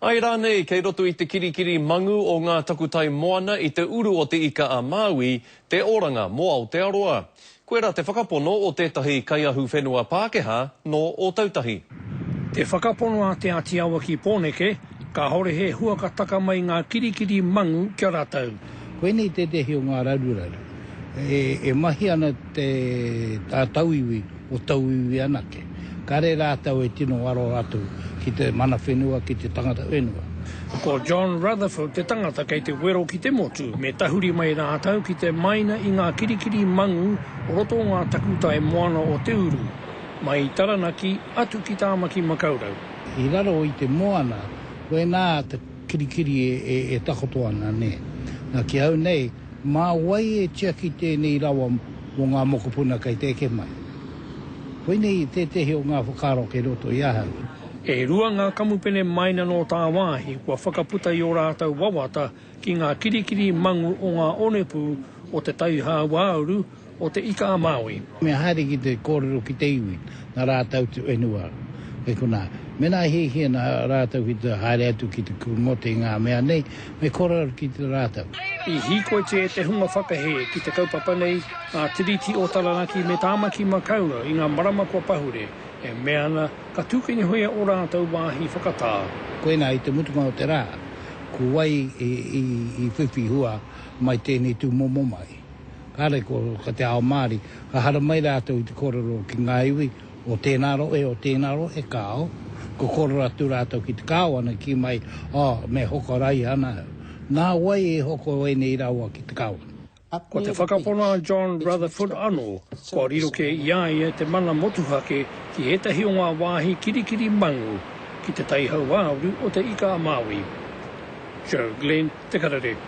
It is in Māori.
Ai rānei, kei roto I te kirikiri mangu o ngā takutai moana I te uru o te ika a Māui, te oranga mo Aotearoa. Koe rā te whakapono o tētahi kaiahu whenua Pākehā no o tautahi. Te whakapono a te Atiawa ki Pōneke, ka hore he huakataka mai ngā kirikiri mangu kia rātau. Koe nei te tehi o ngā raruraru. E mahi ana te tauiwi o tauiwi anake. Kare rātau e tino aro atu ki te mana whenua, ki te tangata whenua. Ko John Rutherford te tangata kei te wero ki te motu, me tahuri mai rātau ki te maina I ngā kirikiri mangu o roto ngā takutai moana o te uru, mai taranaki atu ki tāmaki makaurau. I raro I te moana, koe nā te kirikiri e takoto ana ne. Nā ki au nei, mā wai e tia ki tēnei rawa o ngā mokopuna kei te ke mai. Koe nei te tehi o ngā whakaro ke roto I ahau. E rua ngā kamupene maina no tā wāhi kua whakaputa I o rātau wawata ki ngā kirikiri mangu o ngā onepu o te tauhā wāuru o te ika a Māui. Me haere ki te kōrero ki te iwi, nā rātau te whenua. E kuna, mena hihia nā rātau ki te haere atu ki te kumote ngā mea nei, me kōrero ki te rātau. I hikoe te hunga whakahe ki te kaupapa nei, ngā tiriti o taranaki me tāmaki makaura I ngā marama kua pahure, e mea ana ka tūkini hoia o rātau wāhi whakatā. Koe nā I te mutunga o te rā, ku wai I whiwhi hua mai tēnei tū momo mai. Kāre ko ka te ao Māori, ka hara mai rātau I te kōrero ki ngā iwi, o tēnā ro e kāo, ko kōrero atu rātau ki te kāo ana ki mai, me hoko rai ana. Nā wai e hoko e nei rawa ki te kāo. Ko te whakapona John Rutherford anō, ko riro ke ia te mana motuhake ki etahi o ngā wāhi kirikiri mangu ki te taihau wāuru o te ika a Māui. Joe Glenn, Te Karare.